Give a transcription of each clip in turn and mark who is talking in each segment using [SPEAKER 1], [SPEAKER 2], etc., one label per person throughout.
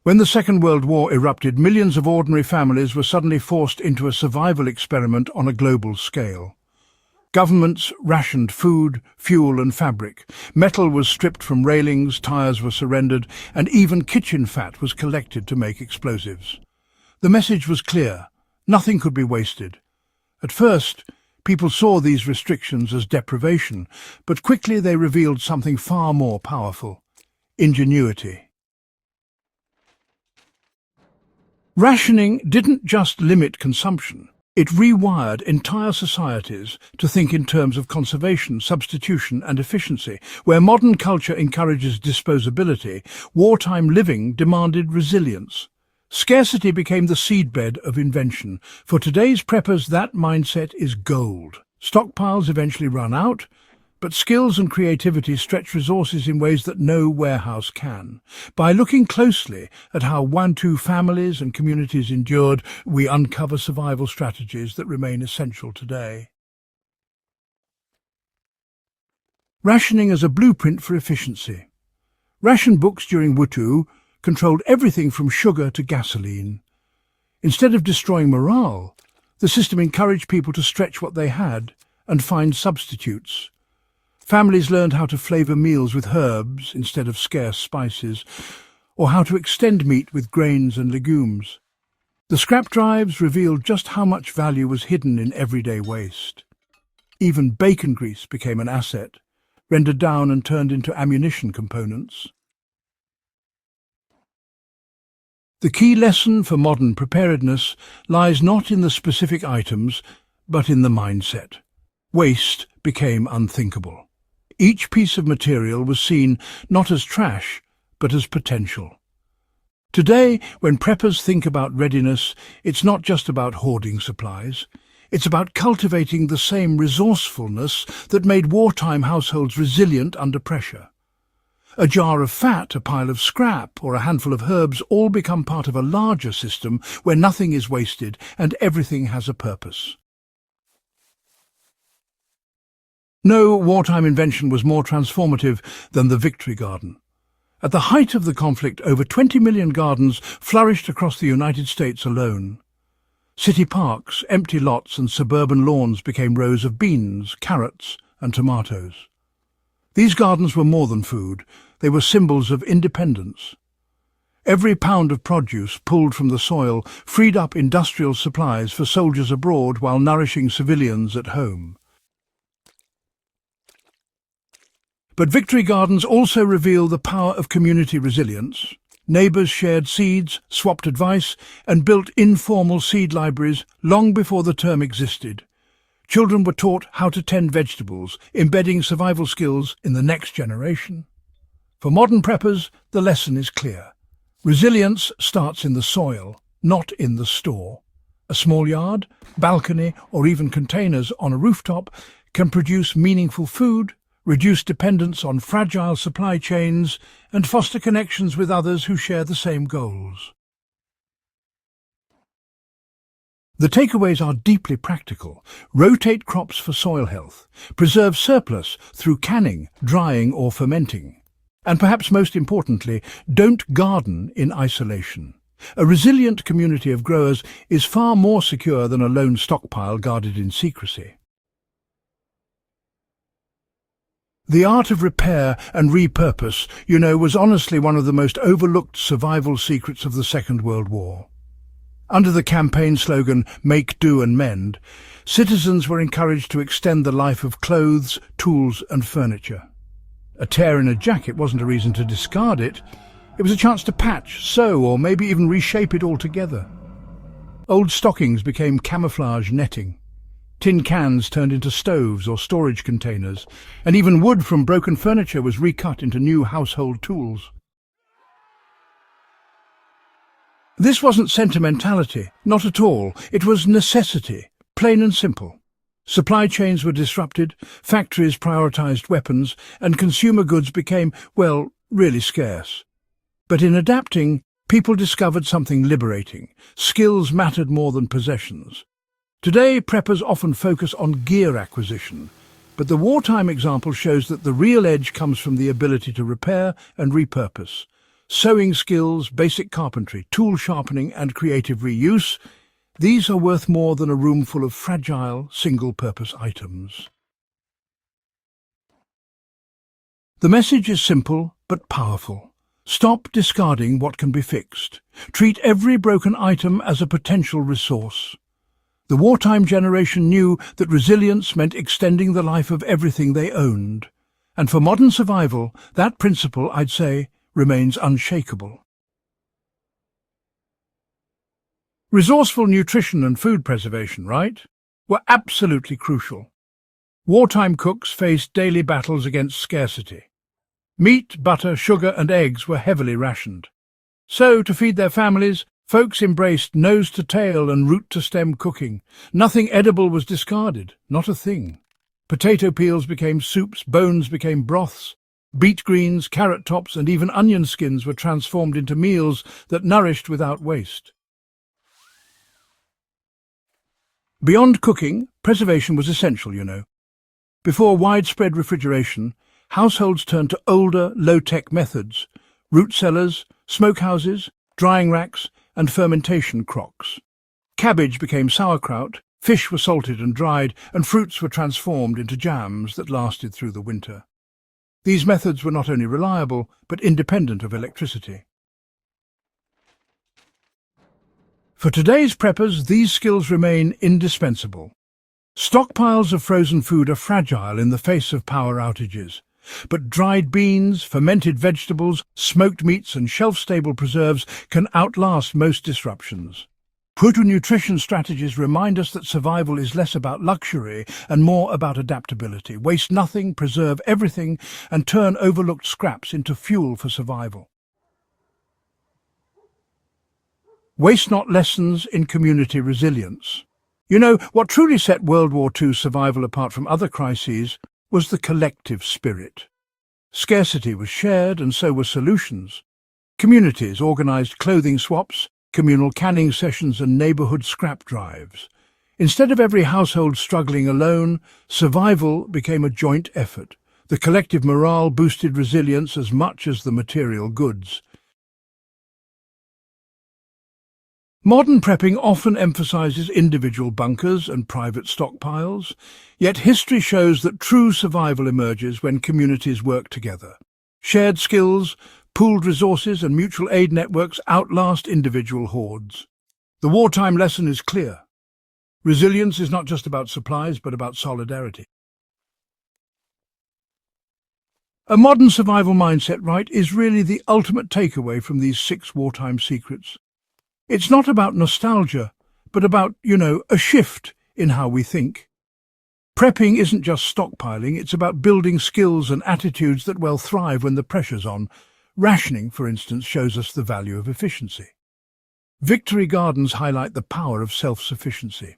[SPEAKER 1] When the Second World War erupted, millions of ordinary families were suddenly forced into a survival experiment on a global scale. Governments rationed food, fuel and fabric. Metal was stripped from railings, tyres were surrendered, and even kitchen fat was collected to make explosives. The message was clear: nothing could be wasted. At first, people saw these restrictions as deprivation, but quickly they revealed something far more powerful: ingenuity. Rationing didn't just limit consumption. It rewired entire societies to think in terms of conservation, substitution and efficiency. Where modern culture encourages disposability, wartime living demanded resilience. Scarcity became the seedbed of invention. For today's preppers, that mindset is gold. Stockpiles eventually run out, but skills and creativity stretch resources in ways that no warehouse can. By looking closely at how Wantu families and communities endured, we uncover survival strategies that remain essential today. Rationing as a blueprint for efficiency. Ration books during WWII controlled everything from sugar to gasoline. Instead of destroying morale, the system encouraged people to stretch what they had and find substitutes. Families learned how to flavour meals with herbs instead of scarce spices, or how to extend meat with grains and legumes. The scrap drives revealed just how much value was hidden in everyday waste. Even bacon grease became an asset, rendered down and turned into ammunition components. The key lesson for modern preparedness lies not in the specific items, but in the mindset. Waste became unthinkable. Each piece of material was seen not as trash, but as potential. Today, when preppers think about readiness, it's not just about hoarding supplies. It's about cultivating the same resourcefulness that made wartime households resilient under pressure. A jar of fat, a pile of scrap, or a handful of herbs all become part of a larger system where nothing is wasted and everything has a purpose. No wartime invention was more transformative than the Victory Garden. At the height of the conflict, over 20 million gardens flourished across the United States alone. City parks, empty lots and suburban lawns became rows of beans, carrots and tomatoes. These gardens were more than food, they were symbols of independence. Every pound of produce pulled from the soil freed up industrial supplies for soldiers abroad while nourishing civilians at home. But Victory Gardens also reveal the power of community resilience. Neighbours shared seeds, swapped advice, and built informal seed libraries long before the term existed. Children were taught how to tend vegetables, embedding survival skills in the next generation. For modern preppers, the lesson is clear. Resilience starts in the soil, not in the store. A small yard, balcony, or even containers on a rooftop can produce meaningful food, reduce dependence on fragile supply chains, and foster connections with others who share the same goals. The takeaways are deeply practical. Rotate crops for soil health. Preserve surplus through canning, drying or fermenting. And perhaps most importantly, don't garden in isolation. A resilient community of growers is far more secure than a lone stockpile guarded in secrecy. The art of repair and repurpose, was honestly one of the most overlooked survival secrets of the Second World War. Under the campaign slogan, "Make, Do and Mend," citizens were encouraged to extend the life of clothes, tools and furniture. A tear in a jacket wasn't a reason to discard it. It was a chance to patch, sew, or maybe even reshape it altogether. Old stockings became camouflage netting. Tin cans turned into stoves or storage containers, and even wood from broken furniture was recut into new household tools. This wasn't sentimentality, not at all. It was necessity, plain and simple. Supply chains were disrupted, factories prioritized weapons, and consumer goods became, really scarce. But in adapting, people discovered something liberating. Skills mattered more than possessions. Today, preppers often focus on gear acquisition, but the wartime example shows that the real edge comes from the ability to repair and repurpose. sewing skills, basic carpentry, tool sharpening and creative reuse, these are worth more than a room full of fragile, single-purpose items. The message is simple but powerful. Stop discarding what can be fixed. Treat every broken item as a potential resource. The wartime generation knew that resilience meant extending the life of everything they owned. And for modern survival, that principle, I'd say, remains unshakable. Resourceful nutrition and food preservation, right, were absolutely crucial. Wartime cooks faced daily battles against scarcity. Meat, butter, sugar and eggs were heavily rationed. So, to feed their families, folks embraced nose-to-tail and root-to-stem cooking. Nothing edible was discarded, not a thing. Potato peels became soups, bones became broths. Beet greens, carrot tops and even onion skins were transformed into meals that nourished without waste. Beyond cooking, preservation was essential, you know. Before widespread refrigeration, households turned to older, low-tech methods: root cellars, smokehouses, drying racks, and fermentation crocks. Cabbage became sauerkraut, fish were salted and dried, and fruits were transformed into jams that lasted through the winter. These methods were not only reliable, but independent of electricity. For today's preppers, these skills remain indispensable. Stockpiles of frozen food are fragile in the face of power outages, but dried beans, fermented vegetables, smoked meats and shelf-stable preserves can outlast most disruptions. Hutu nutrition strategies remind us that survival is less about luxury and more about adaptability. Waste nothing, preserve everything, and turn overlooked scraps into fuel for survival. Waste not lessons in community resilience. You know, what truly set World War II's survival apart from other crises was the collective spirit. Scarcity was shared, and so were solutions. Communities organized clothing swaps, communal canning sessions and neighborhood scrap drives. Instead of every household struggling alone, survival became a joint effort. The collective morale boosted resilience as much as the material goods. Modern prepping often emphasizes individual bunkers and private stockpiles, yet history shows that true survival emerges when communities work together. Shared skills, pooled resources and mutual aid networks outlast individual hordes. The wartime lesson is clear. Resilience is not just about supplies, but about solidarity. A modern survival mindset, right, is really the ultimate takeaway from these 6 wartime secrets. It's not about nostalgia, but about, a shift in how we think. Prepping isn't just stockpiling, it's about building skills and attitudes that thrive when the pressure's on. Rationing, for instance, shows us the value of efficiency. Victory gardens highlight the power of self-sufficiency.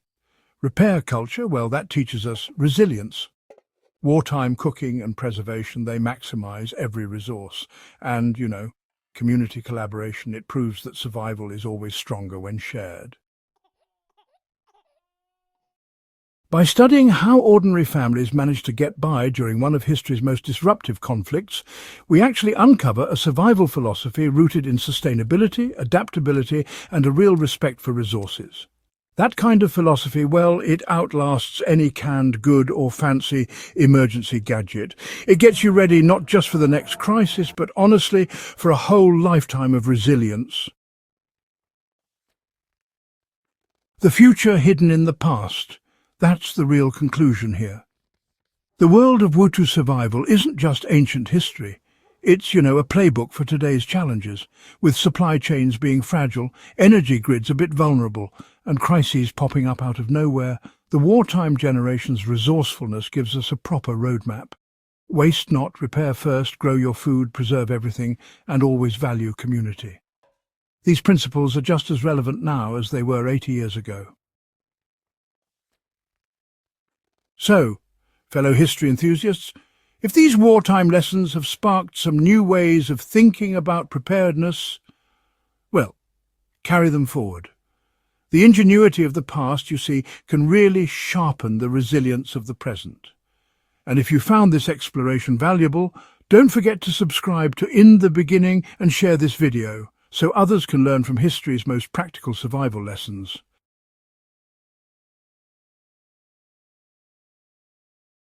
[SPEAKER 1] Repair culture, that teaches us resilience. Wartime cooking and preservation, they maximize every resource. And, community collaboration, it proves that survival is always stronger when shared. By studying how ordinary families managed to get by during one of history's most disruptive conflicts, we actually uncover a survival philosophy rooted in sustainability, adaptability, and a real respect for resources. That kind of philosophy, it outlasts any canned good or fancy emergency gadget. It gets you ready not just for the next crisis, but honestly, for a whole lifetime of resilience. The future hidden in the past. That's the real conclusion here. The world of Wutu survival isn't just ancient history. It's, a playbook for today's challenges, with supply chains being fragile, energy grids a bit vulnerable, and crises popping up out of nowhere. The wartime generation's resourcefulness gives us a proper roadmap. Waste not, repair first, grow your food, preserve everything, and always value community. These principles are just as relevant now as they were 80 years ago. So, fellow history enthusiasts, if these wartime lessons have sparked some new ways of thinking about preparedness, carry them forward. The ingenuity of the past, you see, can really sharpen the resilience of the present. And if you found this exploration valuable, Don't forget to subscribe to In the Beginning and share this video so others can learn from history's most practical survival lessons.